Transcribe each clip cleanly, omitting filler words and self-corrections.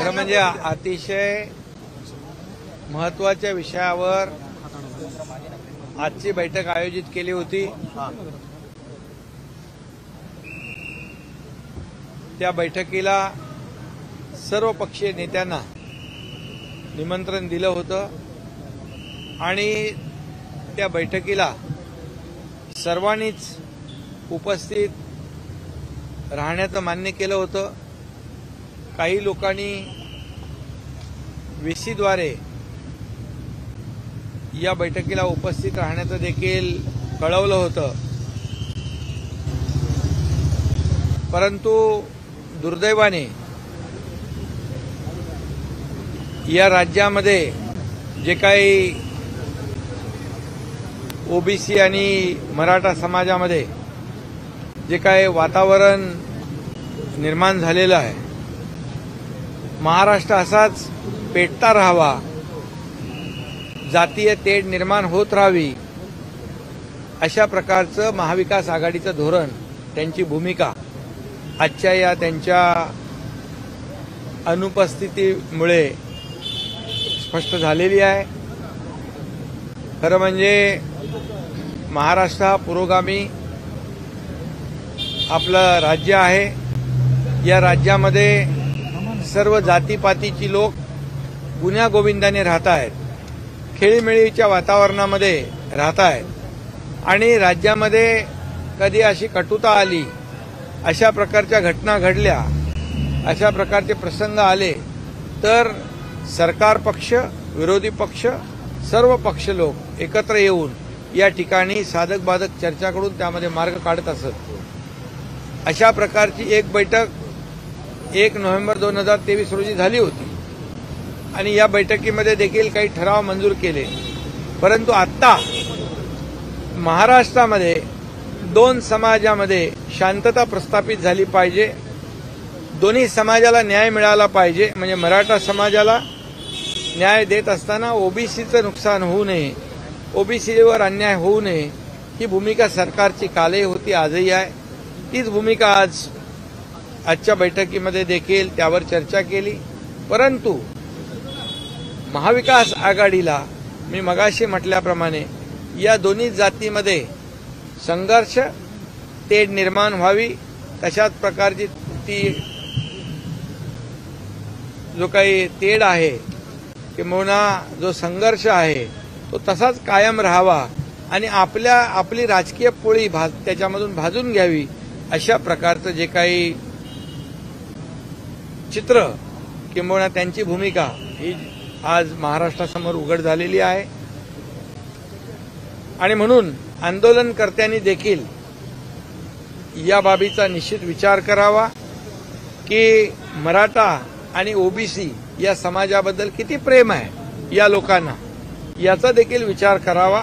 खरं म्हणजे अतिशय महत्त्वाच्या विषयावर आजची बैठक आयोजित केली होती। त्या बैठकीला सर्व पक्षीय नेत्यांना निमंत्रण दिलं होतं आणि त्या बैठकीला सर्वांनीच उपस्थित राहण्याचं मान्य केलं होतं। काही लोकांनी व्हीसीद्वारे या बैठकीला उपस्थित राहण्याचं देखील कळवलं होतं, परंतु दुर्दैवाने या राज्यामध्ये जे काही ओबीसी आणि मराठा समाजामध्ये जे काही वातावरण निर्माण झालेलं आहे, महाराष्ट्र असाच पेटता राहावा, जातीय तेढ निर्माण होत राहावी, अशा प्रकारचं महाविकास आघाडीचं धोरण, त्यांची भूमिका आजच्या या त्यांच्या अनुपस्थितीमुळे स्पष्ट झालेली आहे। खरं म्हणजे महाराष्ट्र हा पुरोगामी आपलं राज्य आहे। या राज्यामध्ये सर्व जातीपातीची लोक गुण्यागोविंदाने राहत आहेत, खेळीमेळीच्या वातावरणामध्ये राहत आहेत आणि राज्यामध्ये कधी अशी कटुता आली, अशा प्रकारच्या घटना घडल्या, अशा प्रकारचे प्रसंग आले तर सरकार पक्ष, विरोधी पक्ष, सर्व पक्ष लोक एकत्र येऊन या ठिकाणी साधक बाधक चर्चा करून त्यामध्ये मार्ग काढत असत। अशा प्रकारची एक बैठक 1 नोव्हेंबर 2023 रोजी झाली होती आणि या बैठकीमध्ये देखील काही ठराव मंजूर केले। परंतु आता महाराष्ट्रामध्ये 2 समाजामध्ये शांतता प्रस्थापित झाली पाहिजे, दोन्ही समाजाला न्याय मिळाला पाहिजे। म्हणजे मराठा समाजाला न्याय देत असताना ओबीसीचं नुकसान होऊ नये, ओबीसीवर अन्याय होऊ नये, ही भूमिका सरकारची कालही होती, आजही आहे। तीच भूमिका आजच्या बैठकीमध्ये देखील त्यावर चर्चा केली। परंतु महाविकास आघाडीला मी मगाशी म्हटल्याप्रमाणे या दोन्ही जातीमध्ये संघर्ष, तेढ निर्माण व्हावी, तशाच प्रकारची ती जो काही तेढ आहे किंवा जो संघर्ष आहे तो तसाच कायम राहावा आणि आपली राजकीय पोळी त्याच्यामधून भाजून घ्यावी, अशा प्रकारचं जे काही चित्र किंवा त्यांची भूमिका ही आज महाराष्ट्रासमोर उघड झालेली आहे। आणि म्हणून आंदोलनकर्त्यांनी देखील या बाबीचा निश्चित विचार करावा की मराठा आणि ओबीसी या समाजाबद्दल किती प्रेम आहे या लोकांना, याचा देखील विचार करावा।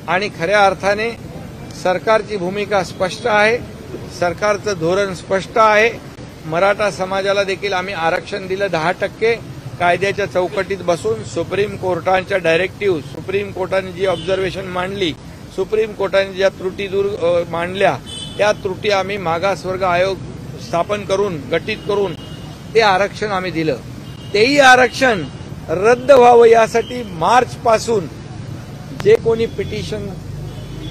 आणि खऱ्या अर्थाने सरकारची भूमिका स्पष्ट आहे, सरकारचं धोरण स्पष्ट आहे। मराठा समाजाला देखील आम्ही आरक्षण दिलं 10%, कायद्याच्या चौकटीत बसून सुप्रीम कोर्टाच्या डायरेक्टिव्ह, सुप्रीम कोर्टाने जी ऑब्झर्वेशन मांडली, सुप्रीम कोर्टाने ज्या त्रुटी दूर मांडल्या, त्या त्रुटी आम्ही मागासवर्ग आयोग स्थापन करून, गठीत करून ते आरक्षण आम्ही दिलं। तेही आरक्षण रद्द व्हावं यासाठी मार्च पासून जे कोणी पिटिशन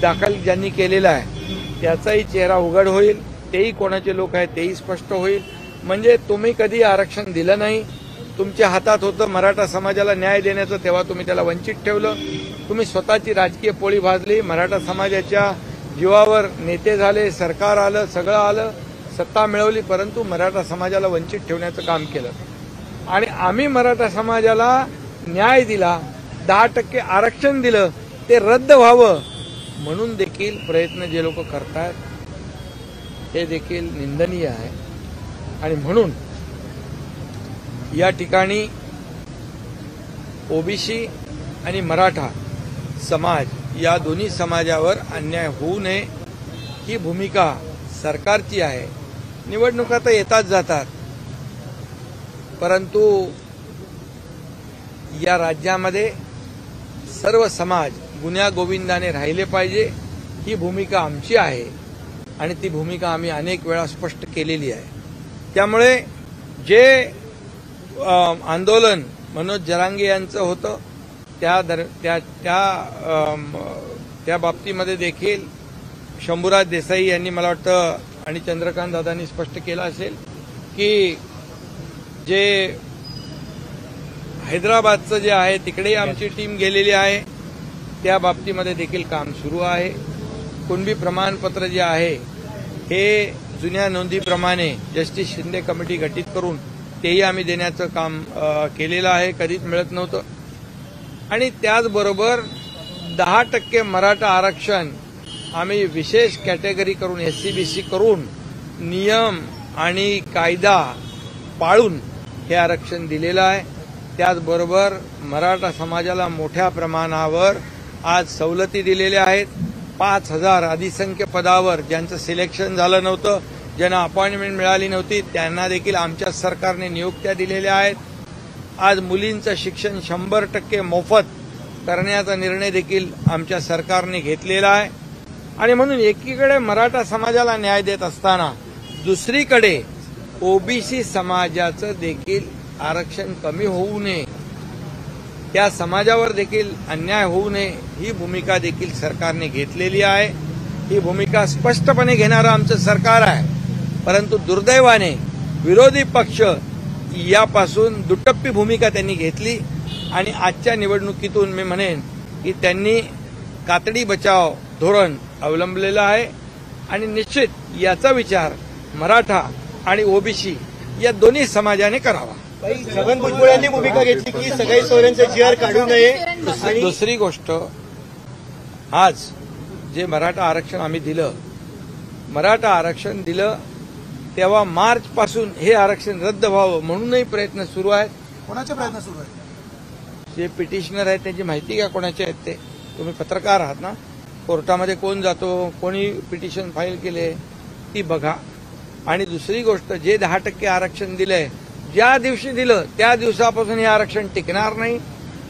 दाखल ज्यांनी केलेलं आहे त्याचाही चेहरा उघड होईल, तेही कोणाचे लोक आहेत तेही स्पष्ट होईल। म्हणजे तुम्ही कधी आरक्षण दिलं नाही, तुमच्या हातात होतं मराठा समाजाला न्याय देण्याचं, तेव्हा तुम्ही त्याला वंचित ठेवलं। तुम्ही स्वतःची राजकीय पोळी भाजली, मराठा समाजाच्या जीवावर नेते झाले, सरकार आलं, सगळं आलं, सत्ता मिळवली, परंतु मराठा समाजाला वंचित ठेवण्याचं काम केलं। आणि आम्ही मराठा समाजाला न्याय दिला, 10% आरक्षण दिलं, ते रद्द व्हावं म्हणून देखील प्रयत्न जे लोक करतात ते देखील निंदनीय आहे। आणि म्हणून या ठिकाणी ओबीसी आणि मराठा समाज या दोन्ही समाजावर अन्याय होऊ नये ही भूमिका सरकारची आहे। निवडणुका तर येतात जातात, परंतु या राज्यामध्ये सर्व समाज गुण्यागोविंदाने राहिले पाहिजे, ही भूमिका आमची आहे आणि ती भूमिका आम्ही अनेक वेळा स्पष्ट केलेली आहे। त्यामुळे जे आंदोलन मनोज जरांगे यांचं होतं त्या बाबतीमध्ये देखील शंभूराज देसाई यांनी मला वाटतं आणि चंद्रकांत दादांनी स्पष्ट केलं असेल की जे हैदराबादचं जे आहे तिकडेही आमची टीम गेलेली आहे, त्या बाबतीमध्ये देखील काम सुरू आहे. कुणबी प्रमाणपत्र जे आहे हे जुन्या नोंदीप्रमाणे जस्टिस शिंदे कमिटी गठीत करून तेही आम्ही देण्याचं काम केलेलं आहे, कधीच मिळत नव्हतं. आणि त्याचबरोबर 10% मराठा आरक्षण आम्ही विशेष कॅटेगरी करून SC-BC करून नियम आणि कायदा पाळून हे आरक्षण दिलेलं आहे. त्याचबरोबर मराठा समाजाला मोठ्या प्रमाणावर आज सवलती दिलेल्या आहेत. 5,000 अधिसंख्य पदावर ज्यांचं सिलेक्शन झालं नव्हतं, ज्यांना अपॉइंटमेंट मिळाली नव्हती, त्यांना देखील आमच्या सरकारने नियुक्त्या दिलेल्या आहेत. आज मुलींचं शिक्षण 100% मोफत करण्याचा निर्णय देखील आमच्या सरकारने घेतलेला आहे. आणि म्हणून एकीकडे मराठा समाजाला न्याय देत असताना दुसरीकडे OBC समाजाचं देखील आरक्षण कमी होऊ नये, त्या समाजावर देखील अन्याय होऊ नये ही भूमिका देखील सरकारने घेतलेली आहे. ही भूमिका स्पष्टपणे घेणारं आमचं सरकार आहे. परंतु दुर्दैवाने विरोधी पक्ष यापासून दुटप्पी भूमिका त्यांनी घेतली आणि आजच्या निवडणुकीतून मी म्हणेन की त्यांनी कातडी बचाव धोरण अवलंबलेलं आहे. आणि निश्चित याचा विचार मराठा आणि OBC या दोन्ही समाजाने करावा. छगन भुजबळ यांनी भूमिका घेतली की सगळे सोयऱ्यांचे GR काढू नये. दुसरी गोष्ट, आज जे मराठा आरक्षण आम्ही दिलं, मराठा आरक्षण दिलं तेव्हा मार्च पासून हे आरक्षण रद्द व्हावं म्हणूनही प्रयत्न सुरू आहेत. कोणाचे प्रयत्न सुरू आहेत? जे पिटिशनर आहेत त्यांची माहिती का कोणाचे आहेत ते? तुम्ही पत्रकार आहात ना, कोर्टामध्ये कोण जातो, कोणी पिटिशन फाईल केले ती बघा. आणि दुसरी गोष्ट, जे 10% आरक्षण दिलंय, ज्या दिवशी दिलं त्या दिवसापासून हे आरक्षण टिकणार नाही,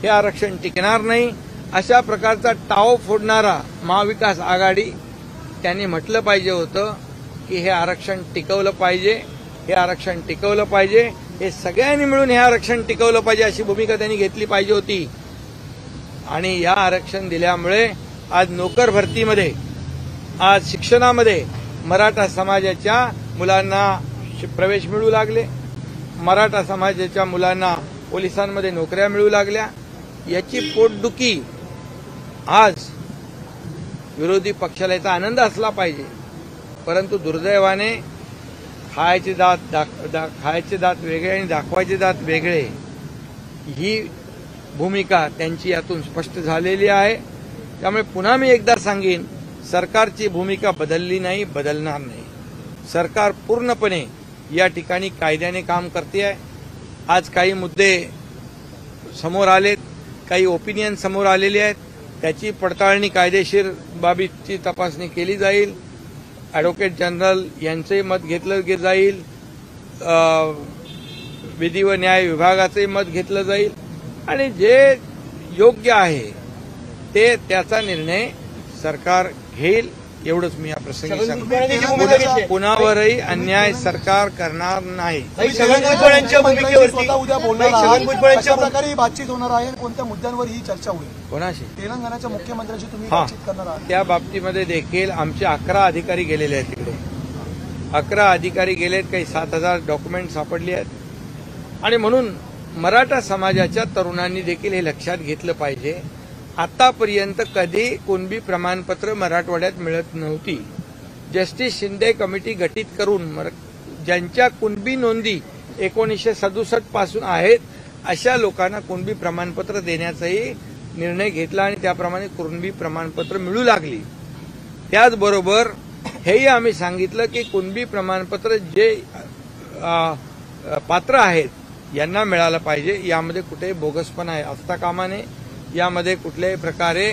हे आरक्षण टिकणार नाही अशा प्रकारचा टाव फोडणारा महाविकास आघाडी त्यांनी म्हटलं पाहिजे होतं की हे आरक्षण टिकवलं पाहिजे, हे आरक्षण टिकवलं पाहिजे, हे सगळ्यांनी मिळून हे आरक्षण टिकवलं पाहिजे अशी भूमिका त्यांनी घेतली पाहिजे होती. आणि या आरक्षण दिल्यामुळे आज नोकर भरतीमध्ये, आज शिक्षणामध्ये मराठा समाजाच्या मुलांना प्रवेश मिळू लागले, मराठा समाजाच्या मुलांना पोलिसांमध्ये नोकऱ्या मिळू लागल्या. याची पोटदुखी आज विरोधी पक्षाला याचा आनंद असला पाहिजे. परंतु दुर्दैवाने खायचे दात वेगळे आणि दाखवायचे दात वेगळे ही भूमिका त्यांची यातून स्पष्ट झालेली आहे. त्यामुळे पुन्हा मी एकदा सांगेन, सरकारची भूमिका बदलली नाही, बदलणार नाही. सरकार पूर्णपणे या ठिकाणी कायद्याने काम करते आहे. आज काही मुद्दे समोर आलेत, काही ओपिनियन समोर आलेले आहेत, त्याची पडताळणी कायदेशीर बाबीची तपासणी केली जाईल. ॲडव्होकेट जनरल यांचंही मत घेतलं जाईल, विधी व न्याय विभागाचंही मत घेतलं जाईल आणि जे योग्य आहे ते त्याचा निर्णय सरकार घेईल. एवढंच मी या प्रसंगी सांगतो. कुणावरही अन्याय सरकार करणार नाही. छगन भुजबळ यांच्या भूमिकेवरती उद्या बोलणार आहात. कशा प्रकारे ही बातचीत होणार आहे, कोणत्या मुद्द्यांवर ही चर्चा होईल? कोणाशी? तेलंगणाच्या मुख्यमंत्र्यांशी तुम्ही बातचीत करणार आहात. त्या बाबतीमध्ये देखील आमचे 11 अधिकारी गेलेले आहेत तिकडे. 11 अधिकारी गेलेत, काही 7,000 डॉक्युमेंट सापडली आहेत. आणि म्हणून मराठा समाजाच्या तरुणांनी देखील हे लक्षात घेतलं पाहिजे. आतापर्यंत कधी कुणबी प्रमाणपत्र मराठवाड्यात मिळत नव्हती. जस्टिस शिंदे कमिटी गठीत करून ज्यांच्या कुणबी नोंदी 1967 पासून आहेत अशा लोकांना कुणबी प्रमाणपत्र देण्याचाही निर्णय घेतला आणि त्याप्रमाणे कुणबी प्रमाणपत्र मिळू लागली. त्याचबरोबर हेही आम्ही सांगितलं की कुणबी प्रमाणपत्र जे पात्र आहेत यांना मिळालं पाहिजे. यामध्ये कुठेही बोगसपणा असता कामा नये. यामध्ये कुठल्याही प्रकारे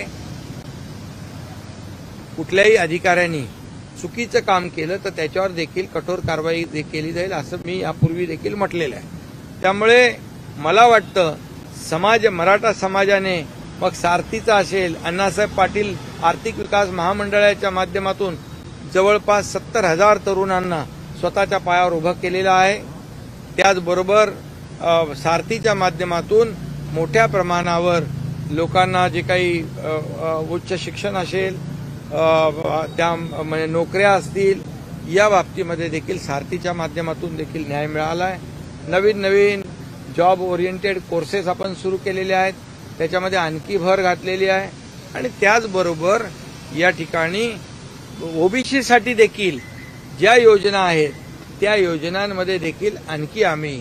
कुठल्याही अधिकाऱ्यांनी चुकीचं काम केलं तर त्याच्यावर देखील कठोर कारवाई केली जाईल असं मी यापूर्वी देखील म्हटलेलं आहे. त्यामुळे मला वाटतं मराठा समाजाने, मग सारथीचा असेल, अण्णासाहेब पाटील आर्थिक विकास महामंडळाच्या माध्यमातून जवळपास 70,000 तरुणांना स्वतःच्या पायावर उभं केलेलं आहे. त्याचबरोबर सारथीच्या माध्यमातून मोठ्या प्रमाणावर लोकांना जे काही उच्च शिक्षण असेल त्या म्हणजे नोकऱ्या असतील या बाबतीमध्ये देखील सारथीच्या माध्यमातून देखील न्याय मिळाला आहे. नवीन नवीन जॉब ओरिएंटेड कोर्सेस आपण सुरू केलेले आहेत, त्याच्यामध्ये आणखी भर घातलेली आहे. आणि त्याचबरोबर या ठिकाणी ओबीसीसाठी देखील ज्या योजना आहेत त्या योजनांमध्ये देखील आणखी आम्ही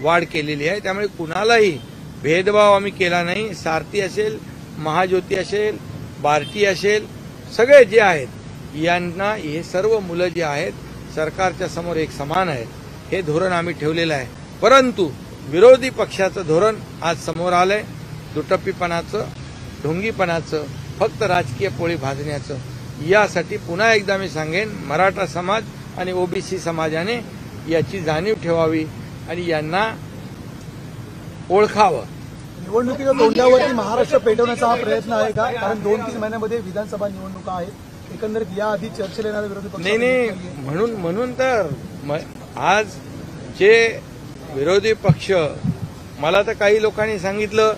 वाढ केलेली आहे. त्यामुळे कुणालाही भेदभाव आम्ही केला नाही. सारथी असेल, महाज्योती असेल, बार्टी असेल, सगळे जे आहेत यांना हे सर्व मुलं जे आहेत सरकारच्या समोर एक समान आहेत, हे धोरण आम्ही ठेवलेलं आहे. परंतु विरोधी पक्षाचं धोरण आज समोर आलंय, दुटप्पीपणाचं, ढोंगीपणाचं, फक्त राजकीय पोळी भाजण्याचं. यासाठी पुन्हा एकदा मी सांगेन, मराठा समाज आणि ओबीसी समाजाने याची जाणीव ठेवावी आणि यांना ओळखावं. निवडणुकीच्या तोंडावरती महाराष्ट्र पेटवण्याचा हा प्रयत्न आहे का? कारण 2-3 महिन्यामध्ये विधानसभा निवडणुका आहेत. एकंदरीत याआधी चर्चेला येणारे विरोधी पक्ष नाही म्हणून तर आज जे विरोधी पक्ष, मला तर काही लोकांनी सांगितलं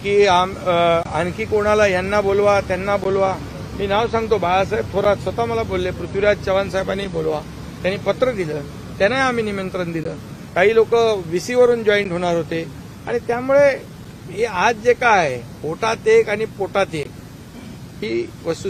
की आणखी कोणाला यांना बोलवा त्यांना बोलवा. मी नाव सांगतो, बाळासाहेब थोरात स्वतः मला बोलले, पृथ्वीराज चव्हाण साहेबांनी बोलवा. त्यांनी पत्र दिलं, त्यांना आम्ही निमंत्रण दिलं. काही लोक VC वरून जॉईन होणार होते. आणि त्यामुळे हे आज जे काय पोटात एक आणि पोटात एक ही वस्तू